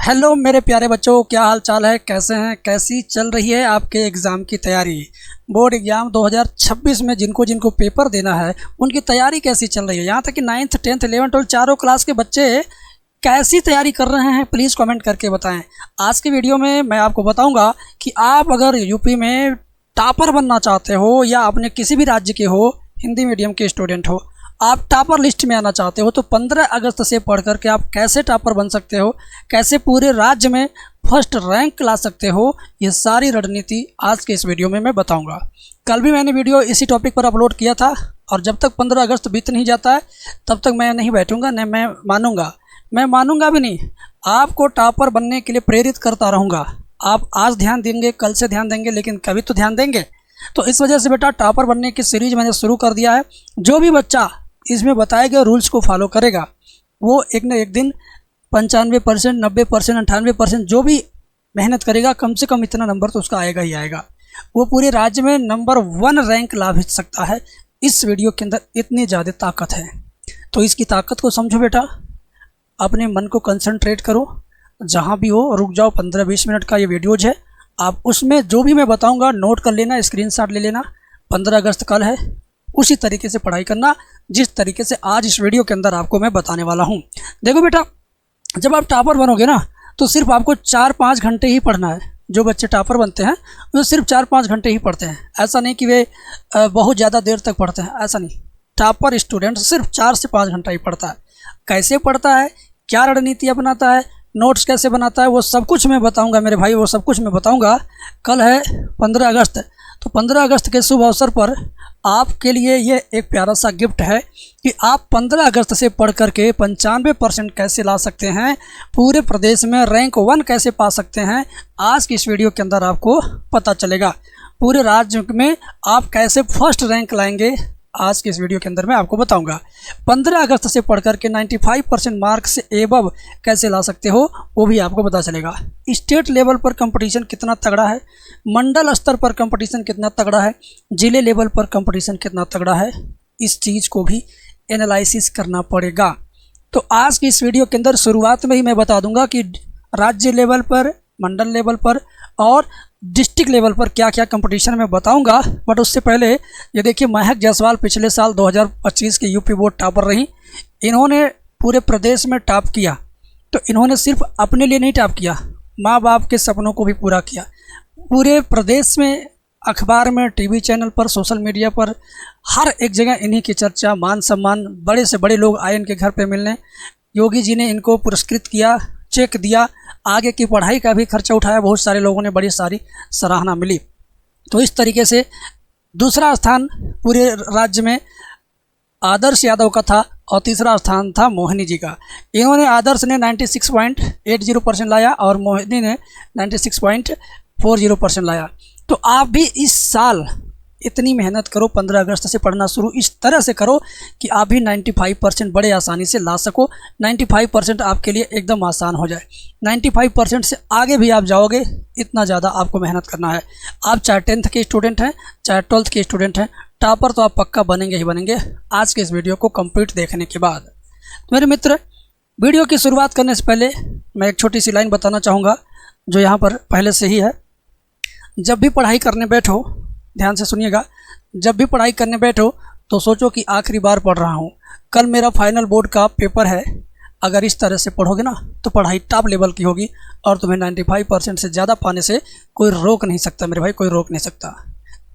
Hello मेरे प्यारे बच्चों, क्या हाल चाल है? कैसे हैं? कैसी चल रही है आपके एग्ज़ाम की तैयारी? बोर्ड एग्ज़ाम 2026 में जिनको जिनको पेपर देना है उनकी तैयारी कैसी चल रही है? यहाँ तक कि 9th 10th 11th 12 चारों क्लास के बच्चे कैसी तैयारी कर रहे हैं, प्लीज़ कमेंट करके बताएं। आज के वीडियो में मैं आपको बताऊंगा कि आप अगर यूपी में टॉपर बनना चाहते हो या अपने किसी भी राज्य के हो, हिंदी मीडियम के स्टूडेंट हो, आप टॉपर लिस्ट में आना चाहते हो तो 15 अगस्त से पढ़ करके आप कैसे टॉपर बन सकते हो, कैसे पूरे राज्य में फर्स्ट रैंक ला सकते हो, ये सारी रणनीति आज के इस वीडियो में मैं बताऊंगा। कल भी मैंने वीडियो इसी टॉपिक पर अपलोड किया था और जब तक 15 अगस्त बीत नहीं जाता है तब तक मैं नहीं बैठूंगा, न मैं मानूंगा भी नहीं। आपको टॉपर बनने के लिए प्रेरित करता रहूँगा। आप आज ध्यान देंगे, कल से ध्यान देंगे, लेकिन कभी तो ध्यान देंगे। तो इस वजह से बेटा टॉपर बनने की सीरीज मैंने शुरू कर दिया है। जो भी बच्चा इसमें बताए गए रूल्स को फॉलो करेगा वो एक न एक दिन 95%, 90%, 98% जो भी मेहनत करेगा कम से कम इतना नंबर तो उसका आएगा ही आएगा। वो पूरे राज्य में नंबर 1 रैंक ला भी सकता है। इस वीडियो के अंदर इतनी ज़्यादा ताकत है, तो इसकी ताकत को समझो बेटा। अपने मन को कंसंट्रेट करो, जहाँ भी हो रुक जाओ। 15-20 मिनट का ये वीडियोज है, आप उसमें जो भी मैं बताऊँगा नोट कर लेना, स्क्रीनशॉट ले लेना। 15 अगस्त कल है, उसी तरीके से पढ़ाई करना जिस तरीके से आज इस वीडियो के अंदर आपको मैं बताने वाला हूँ। देखो बेटा, जब आप टॉपर बनोगे ना तो सिर्फ आपको 4-5 घंटे ही पढ़ना है। जो बच्चे टॉपर बनते हैं वो सिर्फ 4-5 घंटे ही पढ़ते हैं। ऐसा नहीं कि वे बहुत ज़्यादा देर तक पढ़ते हैं, ऐसा नहीं। टॉपर स्टूडेंट सिर्फ 4 से 5 घंटा ही पढ़ता है। कैसे पढ़ता है, क्या रणनीति अपनाता है, नोट्स कैसे बनाता है, वो सब कुछ मैं बताऊंगा मेरे भाई, वो सब कुछ मैं बताऊंगा। कल है 15 अगस्त, तो 15 अगस्त के शुभ अवसर पर आपके लिए ये एक प्यारा सा गिफ्ट है कि आप 15 अगस्त से पढ़ करके 95% कैसे ला सकते हैं, पूरे प्रदेश में रैंक 1 कैसे पा सकते हैं। आज की इस वीडियो के अंदर आपको पता चलेगा। पूरे राज्य में आप कैसे फर्स्ट रैंक लाएंगे, आज के इस वीडियो के अंदर मैं आपको बताऊंगा। 15 अगस्त से पढ़ करके 95% मार्क्स से एबव कैसे ला सकते हो वो भी आपको पता चलेगा। स्टेट लेवल पर कंपटीशन कितना तगड़ा है, मंडल स्तर पर कंपटीशन कितना तगड़ा है, जिले लेवल पर कंपटीशन कितना तगड़ा है, इस चीज़ को भी एनालिसिस करना पड़ेगा। तो आज की इस वीडियो के अंदर शुरुआत में ही मैं बता दूंगा कि राज्य लेवल पर, मंडल लेवल पर और डिस्ट्रिक्ट लेवल पर क्या क्या कंपटीशन मैं बताऊंगा। बट उससे पहले ये देखिए, महक जायसवाल पिछले साल 2025 के यूपी बोर्ड टॉपर रही। इन्होंने पूरे प्रदेश में टॉप किया, तो इन्होंने सिर्फ अपने लिए नहीं टॉप किया, माँ बाप के सपनों को भी पूरा किया। पूरे प्रदेश में अखबार में, टीवी चैनल पर, सोशल मीडिया पर, हर एक जगह इन्हीं की चर्चा, मान सम्मान। बड़े से बड़े लोग आए इनके घर पे मिलने। योगी जी ने इनको पुरस्कृत किया, चेक दिया, आगे की पढ़ाई का भी खर्चा उठाया। बहुत सारे लोगों ने बड़ी सारी सराहना मिली। तो इस तरीके से दूसरा स्थान पूरे राज्य में आदर्श यादव का था और तीसरा स्थान था मोहिनी जी का। इन्होंने, आदर्श ने 96.80% लाया और मोहिनी ने 96.40% लाया। तो आप भी इस साल इतनी मेहनत करो, 15 अगस्त से पढ़ना शुरू इस तरह से करो कि आप भी 95% बड़े आसानी से ला सको। 95% आपके लिए एकदम आसान हो जाए। 95% से आगे भी आप जाओगे, इतना ज़्यादा आपको मेहनत करना है। आप चाहे 10th के स्टूडेंट हैं, चाहे 12th के स्टूडेंट हैं, टॉपर तो आप पक्का बनेंगे ही बनेंगे आज के इस वीडियो को कंप्लीट देखने के बाद। तो मेरे मित्र, वीडियो की शुरुआत करने से पहले मैं एक छोटी सी लाइन बताना चाहूँगा जो यहाँ पर पहले से ही है। जब भी पढ़ाई करने बैठो, ध्यान से सुनिएगा, जब भी पढ़ाई करने बैठो तो सोचो कि आखिरी बार पढ़ रहा हूँ, कल मेरा फाइनल बोर्ड का पेपर है। अगर इस तरह से पढ़ोगे ना तो पढ़ाई टॉप लेवल की होगी और तुम्हें 95% से ज़्यादा पाने से कोई रोक नहीं सकता मेरे भाई, कोई रोक नहीं सकता।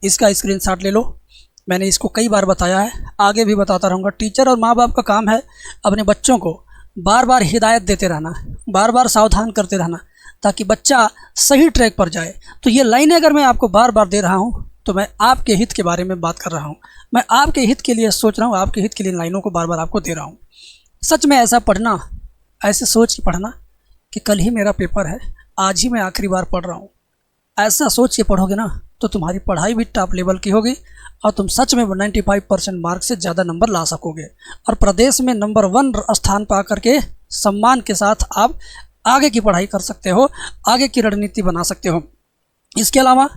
इसका स्क्रीनशॉट ले लो। मैंने इसको कई बार बताया है, आगे भी बताता रहूँगा। टीचर और माँ बाप का काम है अपने बच्चों को बार बार हिदायत देते रहना, बार बार सावधान करते रहना, ताकि बच्चा सही ट्रैक पर जाए। तो ये लाइनें अगर मैं आपको बार बार दे रहा हूँ तो मैं आपके हित के बारे में बात कर रहा हूँ। मैं आपके हित के लिए सोच रहा हूँ, आपके हित के लिए लाइनों को बार बार आपको दे रहा हूँ। सच में ऐसा पढ़ना, ऐसे सोच के पढ़ना कि कल ही मेरा पेपर है, आज ही मैं आखिरी बार पढ़ रहा हूँ। ऐसा सोच के पढ़ोगे ना तो तुम्हारी पढ़ाई भी टॉप लेवल की होगी और तुम सच में 95% मार्क से ज़्यादा नंबर ला सकोगे और प्रदेश में नंबर 1 स्थान पा करके सम्मान के साथ आप आगे की पढ़ाई कर सकते हो, आगे की रणनीति बना सकते हो। इसके अलावा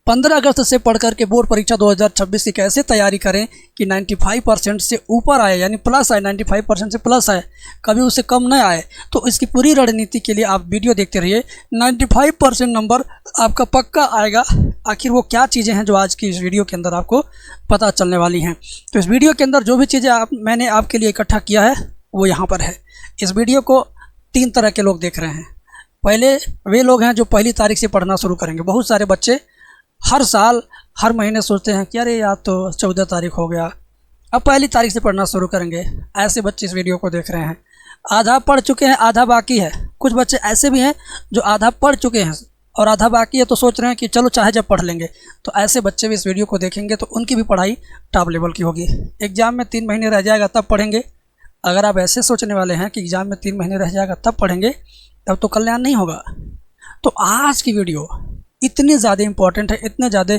15 अगस्त से पढ़ करके बोर्ड परीक्षा 2026 की कैसे तैयारी करें कि 95% से ऊपर आए, यानी प्लस आए, 95% से प्लस आए, कभी उससे कम न आए। तो इसकी पूरी रणनीति के लिए आप वीडियो देखते रहिए। 95% नंबर आपका पक्का आएगा। आखिर वो क्या चीज़ें हैं जो आज की इस वीडियो के अंदर आपको पता चलने वाली हैं। तो इस वीडियो के अंदर जो भी चीज़ें मैंने आपके लिए इकट्ठा किया है वो यहाँ पर है। इस वीडियो को 3 तरह के लोग देख रहे हैं। पहले वे लोग हैं जो पहली तारीख से पढ़ना शुरू करेंगे। बहुत सारे बच्चे हर साल हर महीने सोचते हैं कि अरे यार तो 14 तारीख हो गया, अब पहली तारीख से पढ़ना शुरू करेंगे। ऐसे बच्चे इस वीडियो को देख रहे हैं। आधा पढ़ चुके हैं, आधा बाकी है। कुछ बच्चे ऐसे भी हैं जो आधा पढ़ चुके हैं और आधा बाकी है, तो सोच रहे हैं कि चलो चाहे जब पढ़ लेंगे। तो ऐसे बच्चे भी इस वीडियो को देखेंगे तो उनकी भी पढ़ाई टॉप लेवल की होगी। एग्ज़ाम में 3 महीने रह जाएगा तब पढ़ेंगे। अगर आप ऐसे सोचने वाले हैं कि एग्ज़ाम में 3 महीने रह जाएगा तब पढ़ेंगे, तब तो कल्याण नहीं होगा। तो आज की वीडियो इतनी ज़्यादा इम्पॉर्टेंट है, इतने ज़्यादा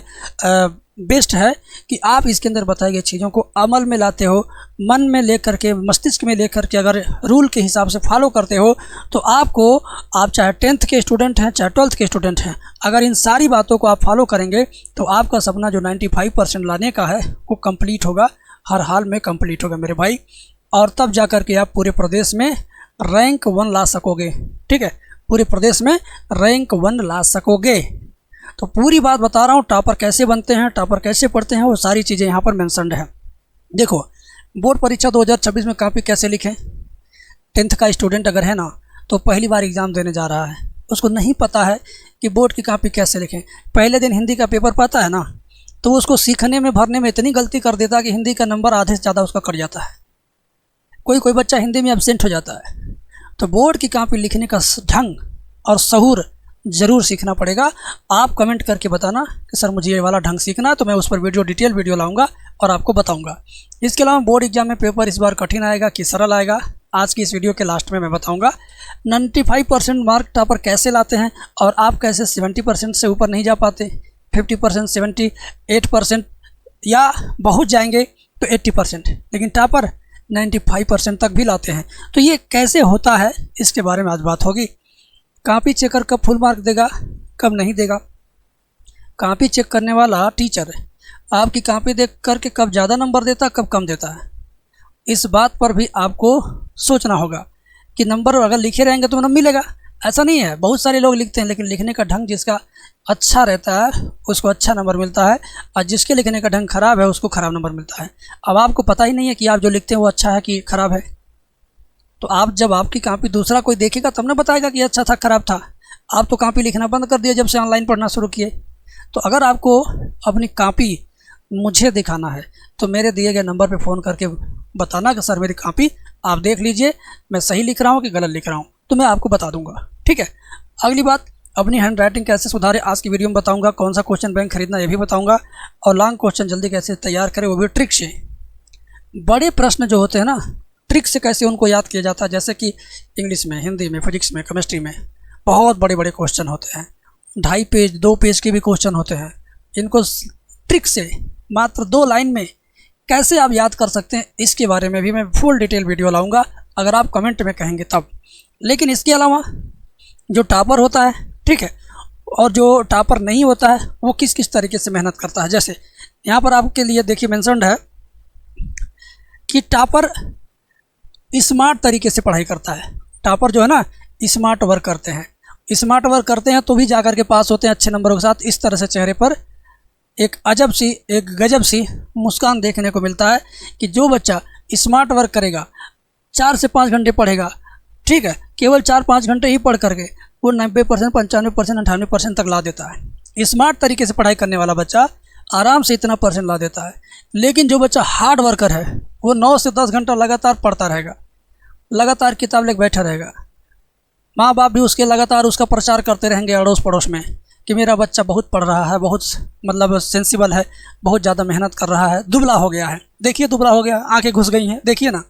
बेस्ट है कि आप इसके अंदर बताई गई चीज़ों को अमल में लाते हो, मन में लेकर के, मस्तिष्क में लेकर के अगर रूल के हिसाब से फॉलो करते हो तो आपको, आप चाहे 10th के स्टूडेंट हैं चाहे 12th के स्टूडेंट हैं, अगर इन सारी बातों को आप फॉलो करेंगे तो आपका सपना जो 95% लाने का है वो कंप्लीट होगा, हर हाल में कंप्लीट होगा मेरे भाई। और तब जा कर के आप पूरे प्रदेश में रैंक 1 ला सकोगे। ठीक है, पूरे प्रदेश में रैंक 1 ला सकोगे। तो पूरी बात बता रहा हूँ, टॉपर कैसे बनते हैं, टॉपर कैसे पढ़ते हैं, वो सारी चीज़ें यहाँ पर मेंशन्ड है। देखो, बोर्ड परीक्षा 2026 में कॉपी कैसे लिखें। 10th का स्टूडेंट अगर है ना तो पहली बार एग्ज़ाम देने जा रहा है, उसको नहीं पता है कि बोर्ड की कॉपी कैसे लिखें। पहले दिन हिंदी का पेपर पाता है ना तो उसको सीखने में, भरने में इतनी गलती कर देता है कि हिंदी का नंबर आधे से ज़्यादा उसका कट जाता है। कोई बच्चा हिंदी में एब्सेंट हो जाता है। तो बोर्ड की कॉपी लिखने का ढंग और सहूर ज़रूर सीखना पड़ेगा। आप कमेंट करके बताना कि सर मुझे ये वाला ढंग सीखना है, तो मैं उस पर डिटेल वीडियो लाऊंगा और आपको बताऊंगा। इसके अलावा बोर्ड एग्जाम में पेपर इस बार कठिन आएगा कि सरल आएगा, आज की इस वीडियो के लास्ट में मैं बताऊंगा। 95% मार्क टॉपर कैसे लाते हैं और आप कैसे 70% से ऊपर नहीं जा पाते, 50%, 78% या बहुत जाएंगे तो 80%, लेकिन टॉपर 95% तक भी लाते हैं। तो ये कैसे होता है इसके बारे में आज बात होगी। कॉपी चेकर कब फुल मार्क देगा, कब नहीं देगा। कॉपी चेक करने वाला टीचर आपकी कॉपी देख करके कब ज़्यादा नंबर देता, कब कम देता है, इस बात पर भी आपको सोचना होगा कि नंबर अगर लिखे रहेंगे तो नंबर मिलेगा। ऐसा नहीं है, बहुत सारे लोग लिखते हैं लेकिन लिखने का ढंग जिसका अच्छा रहता है उसको अच्छा नंबर मिलता है, और जिसके लिखने का ढंग ख़राब है उसको ख़राब नंबर मिलता है। अब आपको पता ही नहीं है कि आप जो लिखते हैं वो अच्छा है कि ख़राब है। तो आप जब आपकी कॉपी दूसरा कोई देखेगा तब ना बताएगा कि अच्छा था, ख़राब था। आप तो कॉपी लिखना बंद कर दिया जब से ऑनलाइन पढ़ना शुरू किए। तो अगर आपको अपनी कॉपी मुझे दिखाना है तो मेरे दिए गए नंबर पे फ़ोन करके बताना कि सर मेरी कॉपी आप देख लीजिए, मैं सही लिख रहा हूँ कि गलत लिख रहा हूँ, तो मैं आपको बता दूंगा। ठीक है, अगली बात, अपनी हैंड राइटिंग कैसे सुधारें आज की वीडियो में बताऊंगा। कौन सा क्वेश्चन बैंक खरीदना ये भी बताऊंगा, और लॉन्ग क्वेश्चन जल्दी कैसे तैयार करें वो भी ट्रिक से। बड़े प्रश्न जो होते हैं ना, ट्रिक से कैसे उनको याद किया जाता है। जैसे कि इंग्लिश में, हिंदी में, फिजिक्स में, केमिस्ट्री में बहुत बड़े बड़े क्वेश्चन होते हैं, 2.5 पेज 2 पेज के भी क्वेश्चन होते हैं। इनको ट्रिक से मात्र 2 लाइन में कैसे आप याद कर सकते हैं, इसके बारे में भी मैं फुल डिटेल वीडियो लाऊंगा अगर आप कमेंट में कहेंगे तब। लेकिन इसके अलावा जो टॉपर होता है, ठीक है, और जो टॉपर नहीं होता है वो किस किस तरीके से मेहनत करता है। जैसे यहाँ पर आपके लिए देखिए मेंशन्ड है कि टॉपर स्मार्ट तरीके से पढ़ाई करता है। टॉपर जो है ना स्मार्ट वर्क करते हैं, स्मार्ट वर्क करते हैं तो भी जाकर के पास होते हैं अच्छे नंबरों के साथ। इस तरह से चेहरे पर एक अजब सी, एक गजब सी मुस्कान देखने को मिलता है कि जो बच्चा स्मार्ट वर्क करेगा, 4 से 5 घंटे पढ़ेगा, ठीक है, केवल 4-5 घंटे ही पढ़ करके वो 90%, 95%, 98% तक ला देता है। स्मार्ट तरीके से पढ़ाई करने वाला बच्चा आराम से इतना % ला देता है। लेकिन जो बच्चा हार्ड वर्कर है वो 9 से 10 घंटा लगातार पढ़ता रहेगा, लगातार किताब लेकर बैठा रहेगा। माँ बाप भी उसके लगातार उसका प्रचार करते रहेंगे अड़ोस पड़ोस में कि मेरा बच्चा बहुत पढ़ रहा है, बहुत मतलब सेंसिबल है, बहुत ज़्यादा मेहनत कर रहा है, दुबला हो गया है, देखिए दुबला हो गया, आंखें घुस गई हैं, देखिए ना।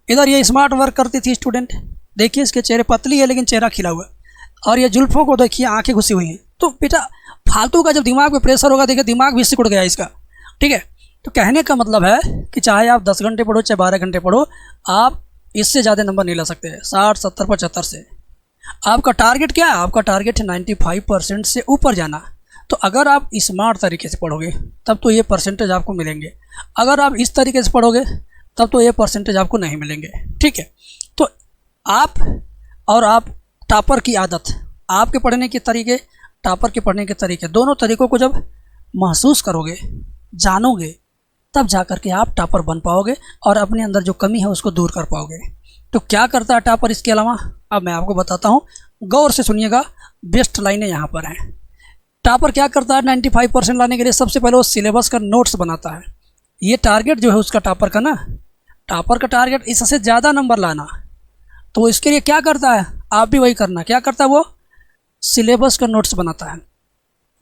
इधर ये स्मार्ट वर्क करती थी स्टूडेंट, देखिए इसके चेहरे पतली है लेकिन चेहरा खिला हुआ है, और ये जुल्फों को देखिए आंखें घुसी हुई हैं। तो बेटा फालतू का जब दिमाग पे प्रेशर होगा, देखिए दिमाग भी सिकुड़ गया इसका, ठीक है। तो कहने का मतलब है कि चाहे आप 10 घंटे पढ़ो चाहे 12 घंटे पढ़ो, आप इससे ज़्यादा नंबर नहीं ला सकते। 60, 70, 75 से आपका टारगेट क्या है? आपका टारगेट है 95% से ऊपर जाना। तो अगर आप स्मार्ट तरीके से पढ़ोगे तब तो ये परसेंटेज आपको मिलेंगे, अगर आप इस तरीके से पढ़ोगे तब तो ये परसेंटेज आपको नहीं मिलेंगे। ठीक है, तो आप और आप टॉपर की आदत, आपके पढ़ने के तरीके, टॉपर के पढ़ने के तरीके, दोनों तरीक़ों को जब महसूस करोगे, जानोगे, तब जा कर के आप टॉपर बन पाओगे और अपने अंदर जो कमी है उसको दूर कर पाओगे। तो क्या करता है टॉपर इसके अलावा, अब मैं आपको बताता हूँ, गौर से सुनिएगा, बेस्ट लाइनें यहाँ पर हैं। टॉपर क्या करता है 95% लाने के लिए सबसे पहले वो सिलेबस का नोट्स बनाता है। ये टारगेट जो है उसका टॉपर का ना, टॉपर का टारगेट इससे ज़्यादा नंबर लाना, तो वो इसके लिए क्या करता है, आप भी वही करना। क्या करता है वो सिलेबस का नोट्स बनाता है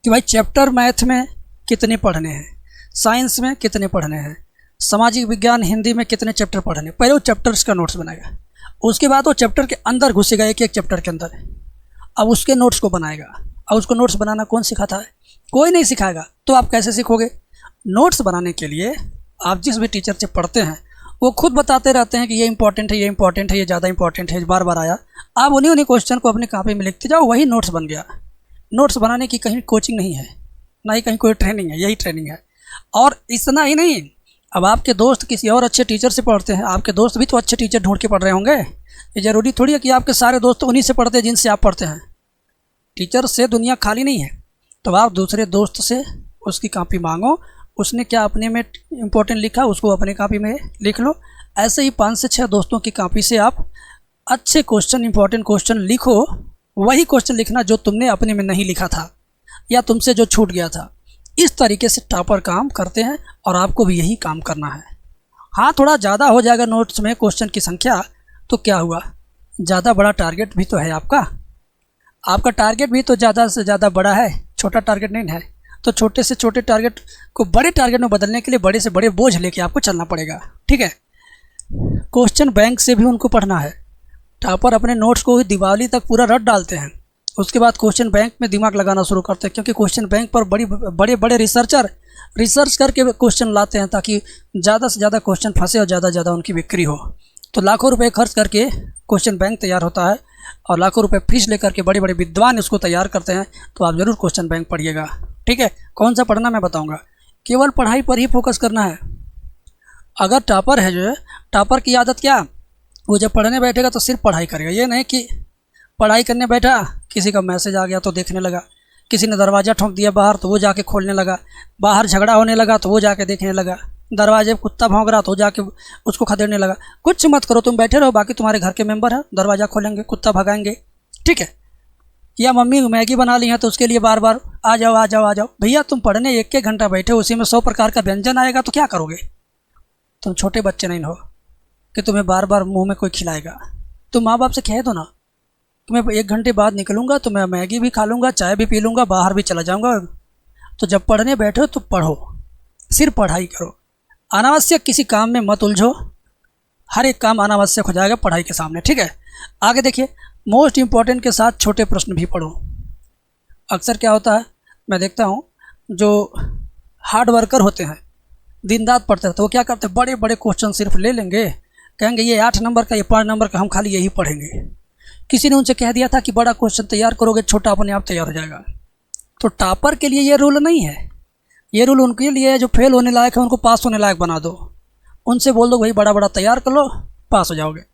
कि भाई चैप्टर मैथ में कितने पढ़ने हैं, साइंस में कितने पढ़ने हैं, सामाजिक विज्ञान हिंदी में कितने चैप्टर पढ़ने। पहले वो चैप्टर्स का नोट्स बनाएगा, उसके बाद वो चैप्टर के अंदर घुसेगा, एक एक चैप्टर के अंदर, अब उसके नोट्स को बनाएगा। अब उसको नोट्स बनाना कौन सिखाता है, कोई नहीं सिखाएगा, तो आप कैसे सीखोगे। नोट्स बनाने के लिए आप जिस भी टीचर से पढ़ते हैं वो खुद बताते रहते हैं कि ये इंपॉर्टेंट है, ये इंपॉर्टेंट है, ये ज़्यादा इंपॉर्टेंट है, बार बार आया, आप उन्हीं क्वेश्चन को अपनी कॉपी में लिखते जाओ, वही नोट्स बन गया। नोट्स बनाने की कहीं कोचिंग नहीं है, ना ही कहीं कोई ट्रेनिंग है, यही ट्रेनिंग है। और इतना ही नहीं, अब आपके दोस्त किसी और अच्छे टीचर से पढ़ते हैं, आपके दोस्त भी तो अच्छे टीचर ढूंढ के पढ़ रहे होंगे। ये ज़रूरी थोड़ी है कि आपके सारे दोस्त उन्हीं से पढ़ते हैं जिनसे आप पढ़ते हैं। टीचर से दुनिया खाली नहीं है, तो आप दूसरे दोस्त से उसकी कॉपी मांगो, उसने क्या अपने में इम्पोर्टेंट लिखा उसको अपने कॉपी में लिख लो। ऐसे ही 5 से 6 दोस्तों की कॉपी से आप अच्छे क्वेश्चन, इंपॉर्टेंट क्वेश्चन लिखो। वही क्वेश्चन लिखना जो तुमने अपने में नहीं लिखा था या तुमसे जो छूट गया था। इस तरीके से टॉपर काम करते हैं और आपको भी यही काम करना है। हाँ, थोड़ा ज़्यादा हो जाएगा नोट्स में क्वेश्चन की संख्या, तो क्या हुआ, ज़्यादा बड़ा टारगेट भी तो है आपका टारगेट भी तो ज़्यादा से ज़्यादा बड़ा है, छोटा टारगेट नहीं है। तो छोटे से छोटे टारगेट को बड़े टारगेट में बदलने के लिए बड़े से बड़े बोझ लेके आपको चलना पड़ेगा। ठीक है, क्वेश्चन बैंक से भी उनको पढ़ना है। टॉपर अपने नोट्स को दिवाली तक पूरा रट डालते हैं, उसके बाद क्वेश्चन बैंक में दिमाग लगाना शुरू करते हैं, क्योंकि क्वेश्चन बैंक पर बड़े बड़े रिसर्चर रिसर्च करके क्वेश्चन लाते हैं ताकि ज़्यादा से ज़्यादा क्वेश्चन फंसे और ज़्यादा ज़्यादा उनकी बिक्री हो। तो लाखों रुपए खर्च करके क्वेश्चन बैंक तैयार होता है और लाखों रुपए फीस लेकर के बड़े बड़े विद्वान इसको तैयार करते हैं। तो आप ज़रूर क्वेश्चन बैंक पढ़िएगा। ठीक है, कौन सा पढ़ना मैं बताऊँगा, केवल पढ़ाई पर ही फोकस करना है। अगर टॉपर है, जो है टॉपर की आदत क्या, वो जब पढ़ने बैठेगा तो सिर्फ पढ़ाई करेगा। ये नहीं कि पढ़ाई करने बैठा, किसी का मैसेज आ गया तो देखने लगा, किसी ने दरवाज़ा ठोक दिया बाहर तो वो जाके खोलने लगा, बाहर झगड़ा होने लगा तो वो जाके देखने लगा, दरवाजे पर कुत्ता भौंक रहा तो जाके उसको खदेड़ने लगा। कुछ मत करो, तुम बैठे रहो, बाकी तुम्हारे घर के मेंबर हैं, दरवाज़ा खोलेंगे, कुत्ता भगाएंगे। ठीक है, या मम्मी मैगी बना ली है तो उसके लिए बार बार आ जाओ आ जाओ आ जाओ। भैया तुम पढ़ने 1-1 घंटा बैठे, उसी में 100 प्रकार का व्यंजन आएगा तो क्या करोगे। तुम छोटे बच्चे नहीं हो कि तुम्हें बार बार मुंह में कोई खिलाएगा। तुम माँ बाप से कह दो ना कि मैं 1 घंटे बाद निकलूँगा तो मैं मैगी भी खा लूँगा, चाय भी पी लूँगा, बाहर भी चला जाऊँगा। तो जब पढ़ने बैठो तो पढ़ो, सिर्फ पढ़ाई करो, अनावश्यक किसी काम में मत उलझो। हर एक काम अनावश्यक हो जाएगा पढ़ाई के सामने। ठीक है, आगे देखिए, मोस्ट इम्पॉर्टेंट के साथ छोटे प्रश्न भी पढ़ो। अक्सर क्या होता है, मैं देखता हूँ जो हार्ड वर्कर होते हैं, दिन रात पढ़ते हैं, तो वो क्या करते हैं, बड़े बड़े क्वेश्चन सिर्फ ले लेंगे, कहेंगे ये 8 नंबर का, ये 5 नंबर का, हम खाली यही पढ़ेंगे। किसी ने उनसे कह दिया था कि बड़ा क्वेश्चन तैयार करोगे, छोटा अपने आप तैयार हो जाएगा। तो टॉपर के लिए ये रूल नहीं है, ये रूल उनके लिए है जो फेल होने लायक है, उनको पास होने लायक बना दो। उनसे बोल दो भाई बड़ा बड़ा तैयार कर लो, पास हो जाओगे।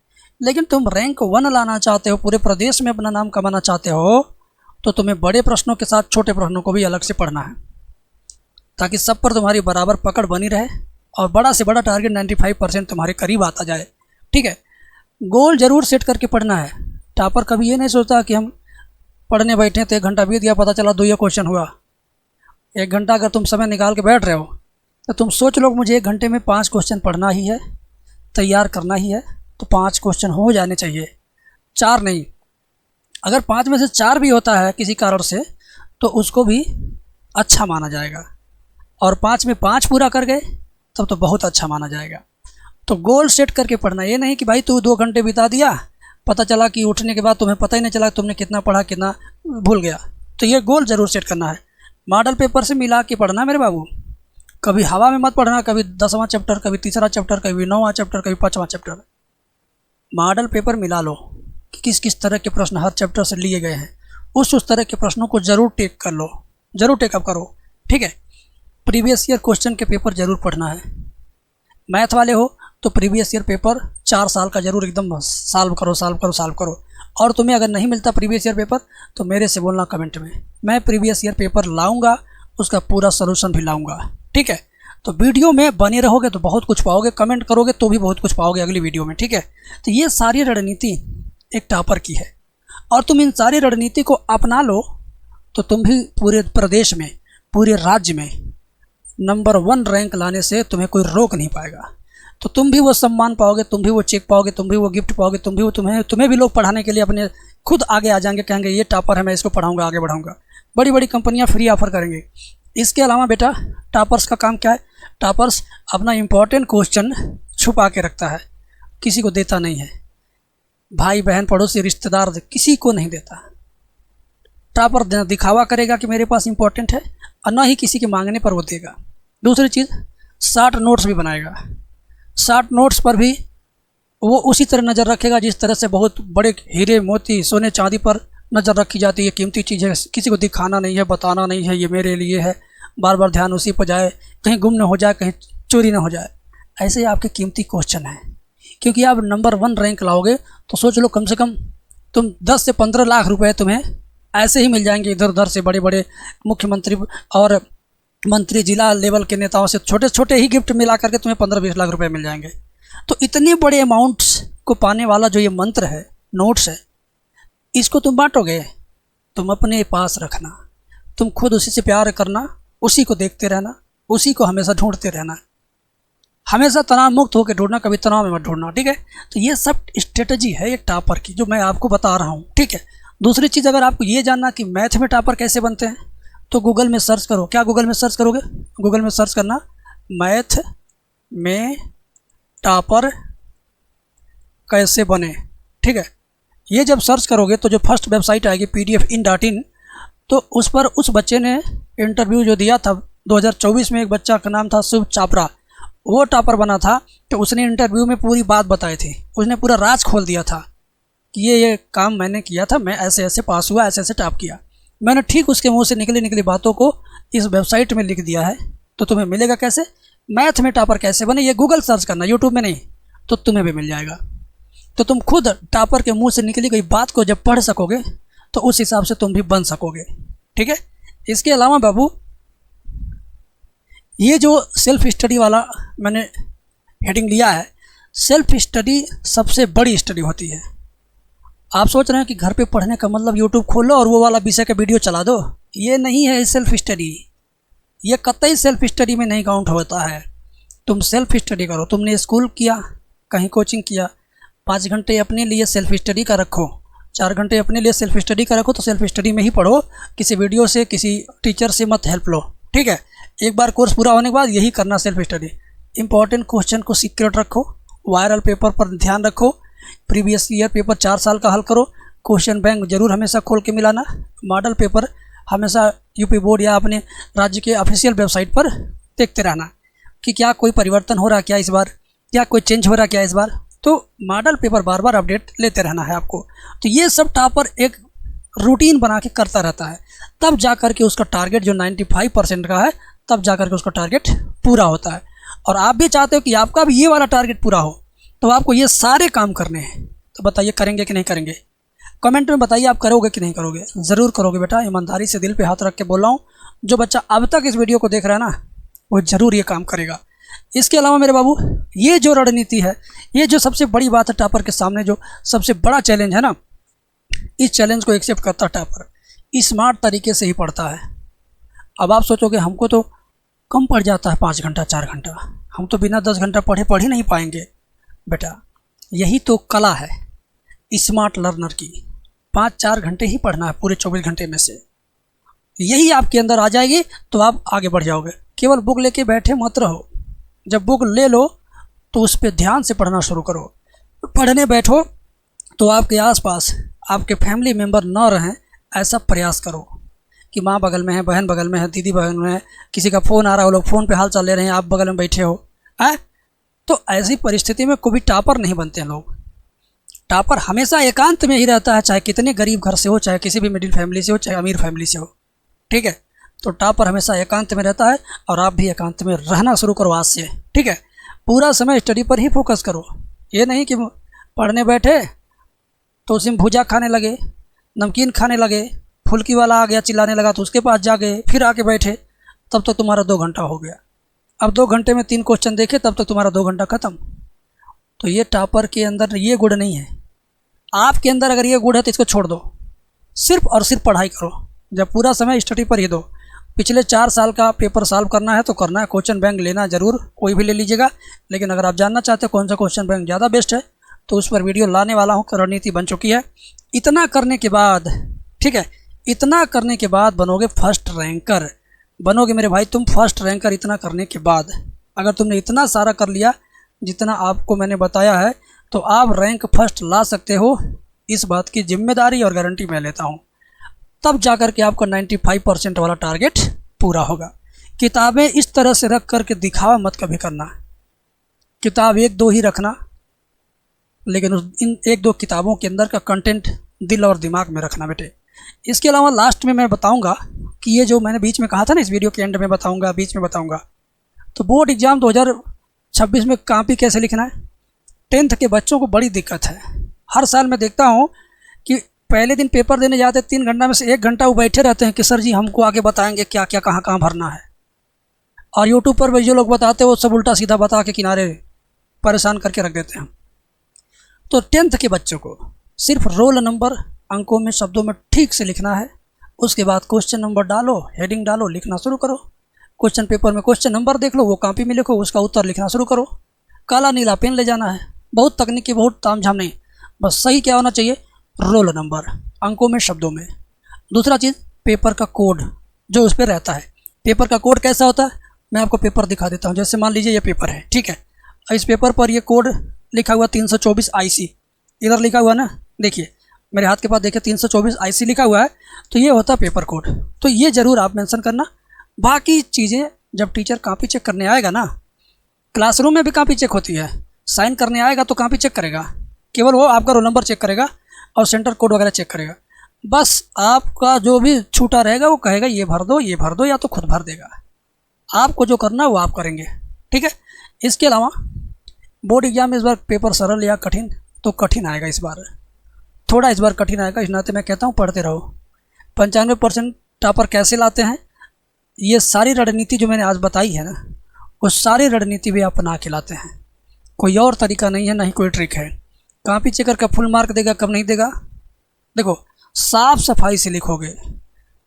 लेकिन तुम रैंक 1 लाना चाहते हो, पूरे प्रदेश में अपना नाम कमाना चाहते हो, तो तुम्हें बड़े प्रश्नों के साथ छोटे प्रश्नों को भी अलग से पढ़ना है, ताकि सब पर तुम्हारी बराबर पकड़ बनी रहे और बड़ा से बड़ा टारगेट 95% तुम्हारे करीब आता जाए। ठीक है, गोल जरूर सेट करके पढ़ना है। टॉपर कभी ये नहीं सोचता कि हम पढ़ने बैठे तो 1 घंटा बीत गया, पता चला 2 क्वेश्चन हुआ। 1 घंटा अगर तुम समय निकाल के बैठ रहे हो तो तुम सोच लो मुझे 1 घंटे में 5 क्वेश्चन पढ़ना ही है, तैयार करना ही है, तो 5 क्वेश्चन हो जाने चाहिए, 4 नहीं। अगर 5 में से 4 भी होता है किसी कारण से तो उसको भी अच्छा माना जाएगा, और 5 में 5 पूरा कर गए तब तो बहुत अच्छा माना जाएगा। तो गोल सेट करके पढ़ना, ये नहीं कि भाई तू 2 घंटे बिता दिया, पता चला कि उठने के बाद तुम्हें पता ही नहीं चला तुमने कितना पढ़ा, कितना भूल गया। तो ये गोल ज़रूर सेट करना है। मॉडल पेपर से मिला के पढ़ना मेरे बाबू, कभी हवा में मत पढ़ना, कभी 10वां चैप्टर, कभी 3रा चैप्टर, कभी 9वां चैप्टर, कभी 5वां चैप्टर। मॉडल पेपर मिला लो कि किस किस तरह के प्रश्न हर चैप्टर से लिए गए हैं, उस तरह के प्रश्नों को ज़रूर टेक कर लो। ज़रूर टेकअप करो, ठीक है। प्रीवियस ईयर क्वेश्चन के पेपर ज़रूर पढ़ना है। मैथ वाले हो तो प्रीवियस ईयर पेपर 4 साल का ज़रूर एकदम सॉल्व करो। और तुम्हें अगर नहीं मिलता प्रीवियस ईयर पेपर तो मेरे से बोलना कमेंट में, मैं प्रीवियस ईयर पेपर लाऊंगा, उसका पूरा सोल्यूशन भी लाऊंगा, ठीक है। तो वीडियो में बने रहोगे तो बहुत कुछ पाओगे, कमेंट करोगे तो भी बहुत कुछ पाओगे अगली वीडियो में, ठीक है। तो ये सारी रणनीति एक टॉपर की है और तुम इन सारी रणनीति को अपना लो तो तुम भी पूरे प्रदेश में, पूरे राज्य में नंबर 1 रैंक लाने से तुम्हें कोई रोक नहीं पाएगा। तो तुम भी वो सम्मान पाओगे, तुम भी वो चेक पाओगे, तुम भी वो गिफ्ट पाओगे, तुम्हें भी लोग पढ़ाने के लिए अपने खुद आगे आ जाएंगे, कहेंगे ये टॉपर है, मैं इसको पढ़ाऊंगा, आगे बढ़ाऊंगा। बड़ी बड़ी कंपनियां फ्री ऑफर करेंगे। इसके अलावा बेटा टॉपर्स का काम क्या है? टॉपर्स अपना इम्पोर्टेंट क्वेश्चन छुपा के रखता है, किसी को देता नहीं है, भाई बहन पड़ोसी रिश्तेदार किसी को नहीं देता। टॉपर दिखावा करेगा कि मेरे पास इंपॉर्टेंट है और ना ही किसी के मांगने पर वो देगा। दूसरी चीज़, शॉर्ट नोट्स भी बनाएगा। शॉर्ट नोट्स पर भी वो उसी तरह नज़र रखेगा जिस तरह से बहुत बड़े हीरे मोती सोने चांदी पर नज़र रखी जाती है। कीमती चीज़ है, किसी को दिखाना नहीं है, बताना नहीं है, ये मेरे लिए है, बार बार ध्यान उसी पर जाए, कहीं गुम न हो जाए, कहीं चोरी ना हो जाए। ऐसे आपके कीमती क्वेश्चन हैं। क्योंकि आप नंबर 1 रैंक लाओगे तो सोच लो कम से कम तुम 10 से 15 लाख रुपए तुम्हें ऐसे ही मिल जाएंगे इधर उधर से। बड़े बड़े मुख्यमंत्री और मंत्री, जिला लेवल के नेताओं से छोटे छोटे ही गिफ्ट मिला करके तुम्हें 15-20 लाख रुपए मिल जाएंगे। तो इतने बड़े अमाउंट्स को पाने वाला जो ये मंत्र है, नोट्स है, इसको तुम बांटोगे, तुम अपने पास रखना, तुम खुद उसी से प्यार करना, उसी को देखते रहना, उसी को हमेशा ढूंढते रहना, हमेशा तनाव मुक्त होकर ढूंढना, कभी तनाव में मत ढूंढना, ठीक है। तो ये सब स्ट्रेटजी है एक टॉपर की जो मैं आपको बता रहा हूँ, ठीक है। दूसरी चीज़, अगर आपको ये जानना कि मैथ में टॉपर कैसे बनते हैं तो गूगल में सर्च करो। क्या गूगल में सर्च करोगे? गूगल में सर्च करना मैथ में टॉपर कैसे बने, ठीक है। ये जब सर्च करोगे तो जो फर्स्ट वेबसाइट आएगी pdfin.in, तो उस पर उस बच्चे ने इंटरव्यू जो दिया था 2024 में, एक बच्चा का नाम था शुभ चापरा, वो टॉपर बना था। तो उसने इंटरव्यू में पूरी बात बताई थी, उसने पूरा राज खोल दिया था कि ये काम मैंने किया था, मैं ऐसे ऐसे पास हुआ, ऐसे ऐसे टॉप किया। मैंने ठीक उसके मुंह से निकली बातों को इस वेबसाइट में लिख दिया है। तो तुम्हें मिलेगा कैसे? मैथ में टॉपर कैसे बने, ये गूगल सर्च करना, यूट्यूब में नहीं, तो तुम्हें भी मिल जाएगा। तो तुम खुद टॉपर के मुंह से निकली गई बात को जब पढ़ सकोगे तो उस हिसाब से तुम भी बन सकोगे, ठीक है। इसके अलावा बाबू, ये जो सेल्फ स्टडी वाला मैंने हेडिंग लिया है, सेल्फ स्टडी सबसे बड़ी स्टडी होती है। आप सोच रहे हैं कि घर पे पढ़ने का मतलब यूट्यूब खोलो और वो वाला विषय का वीडियो चला दो, ये नहीं है सेल्फ स्टडी। ये कतई सेल्फ स्टडी में नहीं काउंट होता है। तुम सेल्फ स्टडी करो, तुमने स्कूल किया, कहीं कोचिंग किया, 5 घंटे अपने लिए सेल्फ स्टडी का रखो, 4 घंटे अपने लिए सेल्फ स्टडी का रखो, तो सेल्फ स्टडी में ही पढ़ो, किसी वीडियो से, किसी टीचर से मत हेल्प लो, ठीक है। एक बार कोर्स पूरा होने के बाद यही करना सेल्फ स्टडी। इंपॉर्टेंट क्वेश्चन को सीक्रेट रखो, वायरल पेपर पर ध्यान रखो, प्रीवियस ईयर पेपर 4 साल का हल करो, क्वेश्चन बैंक जरूर हमेशा खोल के मिलाना, मॉडल पेपर हमेशा यूपी बोर्ड या अपने राज्य के ऑफिशियल वेबसाइट पर देखते रहना कि क्या कोई परिवर्तन हो रहा, क्या इस बार, क्या कोई चेंज हो रहा, क्या इस बार। तो मॉडल पेपर बार बार अपडेट लेते रहना है आपको। तो ये सब टॉपर एक रूटीन बना के करता रहता है, तब जा कर के उसका टारगेट जो 95% का है, तब जा कर के उसका टारगेट पूरा होता है। और आप भी चाहते हो कि आपका भी ये वाला टारगेट पूरा हो, तो आपको ये सारे काम करने हैं। तो बताइए करेंगे कि नहीं करेंगे? कमेंट में बताइए आप करोगे कि नहीं करोगे। ज़रूर करोगे बेटा, ईमानदारी से दिल पे हाथ रख के बोल रहा हूँ। जो बच्चा अब तक इस वीडियो को देख रहा है ना, वो ज़रूर ये काम करेगा। इसके अलावा मेरे बाबू, ये जो रणनीति है, ये जो सबसे बड़ी बात है टॉपर के सामने, जो सबसे बड़ा चैलेंज है ना, इस चैलेंज को एक्सेप्ट करता टॉपर स्मार्ट तरीके से ही पढ़ता है। अब आप सोचोगे हमको तो कम पड़ जाता है 5 घंटा 4 घंटा, हम तो बिना 10 घंटा पढ़े पढ़ ही नहीं पाएंगे। बेटा यही तो कला है स्मार्ट लर्नर की, 5-4 घंटे ही पढ़ना है पूरे 24 घंटे में से। यही आपके अंदर आ जाएगी तो आप आगे बढ़ जाओगे। केवल बुक लेके बैठे मत रहो, जब बुक ले लो तो उस पर ध्यान से पढ़ना शुरू करो। पढ़ने बैठो तो आपके आसपास आपके फैमिली मेम्बर ना रहें, ऐसा प्रयास करो कि माँ बगल में है, बहन बगल में है, दीदी बगल में है, किसी का फ़ोन आ रहा है, वो लोग फ़ोन पे हाल चाल ले रहे हैं, आप बगल में बैठे हो, है। तो ऐसी परिस्थिति में कोई टॉपर नहीं बनते हैं लोग। टॉपर हमेशा एकांत में ही रहता है, चाहे कितने गरीब घर से हो, चाहे किसी भी मिडिल फैमिली से हो, चाहे अमीर फैमिली से हो, ठीक है। तो टॉपर हमेशा एकांत में रहता है, और आप भी एकांत में रहना शुरू करो आज से, ठीक है। पूरा समय स्टडी पर ही फोकस करो। ये नहीं कि पढ़ने बैठे तो उसी में भुजा खाने लगे, नमकीन खाने लगे, फुल्की वाला आ गया चिल्लाने लगा तो उसके पास जा गए, फिर आके बैठे, तब तक तुम्हारा 2 घंटा हो गया। अब 2 घंटे में 3 क्वेश्चन देखे, तब तक तुम्हारा 2 घंटा ख़त्म। तो ये टॉपर के अंदर ये गुण नहीं है। आपके अंदर अगर ये गुण है तो इसको छोड़ दो, सिर्फ और सिर्फ पढ़ाई करो। जब पूरा समय स्टडी पर ही दो। पिछले 4 साल का पेपर सॉल्व करना है तो करना है, क्वेश्चन बैंक लेना ज़रूर, कोई भी ले लीजिएगा। लेकिन अगर आप जानना चाहते हो कौन सा क्वेश्चन बैंक ज़्यादा बेस्ट है तो उस पर वीडियो लाने वाला हूँ, रणनीति बन चुकी है। इतना करने के बाद, ठीक है, इतना करने के बाद बनोगे फर्स्ट रैंकर, बनोगे मेरे भाई तुम फर्स्ट रैंकर। इतना करने के बाद अगर तुमने इतना सारा कर लिया जितना आपको मैंने बताया है, तो आप रैंक फर्स्ट ला सकते हो। इस बात की जिम्मेदारी और गारंटी मैं लेता हूँ। तब जाकर के आपका 95% वाला टारगेट पूरा होगा। किताबें इस तरह से रख करके दिखावा मत कभी करना। किताब 1-2 ही रखना, लेकिन इन 1-2 किताबों के अंदर का कंटेंट दिल और दिमाग में रखना बेटे। इसके अलावा लास्ट में मैं बताऊंगा कि ये जो मैंने बीच में कहा था ना, इस वीडियो के एंड में बताऊंगा, बीच में बताऊंगा, तो बोर्ड एग्ज़ाम 2026 में कॉपी कैसे लिखना है। 10th के बच्चों को बड़ी दिक्कत है। हर साल मैं देखता हूँ कि पहले दिन पेपर देने जाते 3 घंटा में से 1 घंटा वो बैठे रहते हैं कि सर जी हमको आगे बताएंगे क्या क्या कहाँ कहाँ भरना है। और यूट्यूब पर भी जो लोग बताते हैं वो सब उल्टा सीधा बता के किनारे परेशान करके रख देते हैं। तो 10th के बच्चों को सिर्फ रोल नंबर अंकों में, शब्दों में ठीक से लिखना है। उसके बाद क्वेश्चन नंबर डालो, हेडिंग डालो, लिखना शुरू करो। क्वेश्चन पेपर में क्वेश्चन नंबर देख लो, वो कॉपी में लिखो, उसका उत्तर लिखना शुरू करो। काला नीला पेन ले जाना है। बहुत तकनीकी, बहुत तामझाम नहीं, बस सही क्या होना चाहिए, रोल नंबर अंकों में, शब्दों में। दूसरा चीज़ पेपर का कोड जो उस पर रहता है। पेपर का कोड कैसा होता है, मैं आपको पेपर दिखा देता हूँ। जैसे मान लीजिए ये पेपर है, ठीक है, इस पेपर पर ये कोड लिखा हुआ 324 IC, इधर लिखा हुआ ना, देखिए मेरे हाथ के पास, देखिए 324 IC लिखा हुआ है। तो ये होता है पेपर कोड, तो ये ज़रूर आप मेंशन करना। बाकी चीज़ें जब टीचर कॉपी चेक करने आएगा ना, क्लासरूम में भी कॉपी चेक होती है, साइन करने आएगा तो कॉपी चेक करेगा, केवल वो आपका रोल नंबर चेक करेगा और सेंटर कोड वगैरह चेक करेगा। बस आपका जो भी छूटा रहेगा वो कहेगा ये भर दो, ये भर दो, या तो खुद भर देगा। आपको जो करना है वो आप करेंगे, ठीक है। इसके अलावा बोर्ड एग्जाम में इस बार पेपर सरल या कठिन, तो कठिन आएगा इस बार, थोड़ा इस बार कठिन आएगा। इस नाते मैं कहता हूँ पढ़ते रहो। 95% टॉपर कैसे लाते हैं, ये सारी रणनीति जो मैंने आज बताई है ना, वो सारी रणनीति भी अपना के लाते हैं। कोई और तरीका नहीं है, ना ही कोई ट्रिक है। कॉपी चेकर का फुल मार्क देगा, कब नहीं देगा। देखो साफ सफाई से लिखोगे,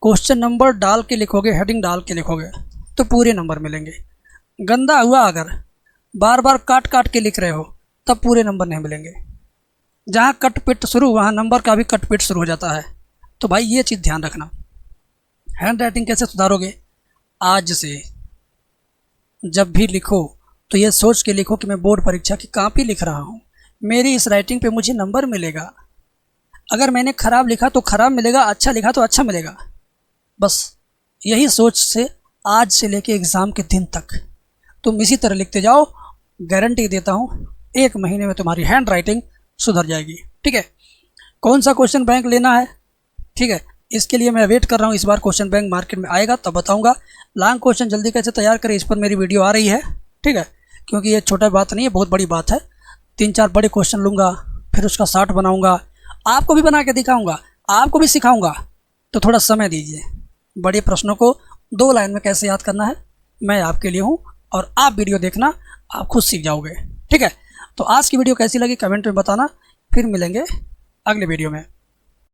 क्वेश्चन नंबर डाल के लिखोगे, हेडिंग डाल के लिखोगे तो पूरे नंबर मिलेंगे। गंदा हुआ अगर बार बार काट काट के लिख रहे हो तब पूरे नंबर नहीं मिलेंगे। जहाँ कट पिट शुरू, वहाँ नंबर का भी कट पिट शुरू हो जाता है। तो भाई ये चीज़ ध्यान रखना। हैंड राइटिंग कैसे सुधारोगे, आज से जब भी लिखो तो ये सोच के लिखो कि मैं बोर्ड परीक्षा की कॉपी लिख रहा हूँ, मेरी इस राइटिंग पे मुझे नंबर मिलेगा। अगर मैंने ख़राब लिखा तो ख़राब मिलेगा, अच्छा लिखा तो अच्छा मिलेगा। बस यही सोच से आज से लेके एग्ज़ाम के दिन तक तुम इसी तरह लिखते जाओ। गारंटी देता हूँ 1 महीने में तुम्हारी हैंड राइटिंग सुधर जाएगी, ठीक है। कौन सा क्वेश्चन बैंक लेना है, ठीक है, इसके लिए मैं वेट कर रहा हूँ। इस बार क्वेश्चन बैंक मार्केट में आएगा तब बताऊँगा। लॉन्ग क्वेश्चन जल्दी कैसे तैयार करें, इस पर मेरी वीडियो आ रही है, ठीक है, क्योंकि ये छोटा बात नहीं है, बहुत बड़ी बात है। 3-4 बड़े क्वेश्चन लूँगा, फिर उसका शार्ट बनाऊँगा, आपको भी बना के दिखाऊँगा, आपको भी सिखाऊँगा। तो थोड़ा समय दीजिए। बड़े प्रश्नों को 2 लाइन में कैसे याद करना है मैं आपके लिए हूँ, और आप वीडियो देखना, आप खुद सीख जाओगे, ठीक है। तो आज की वीडियो कैसी लगी कमेंट में बताना। फिर मिलेंगे अगले वीडियो में।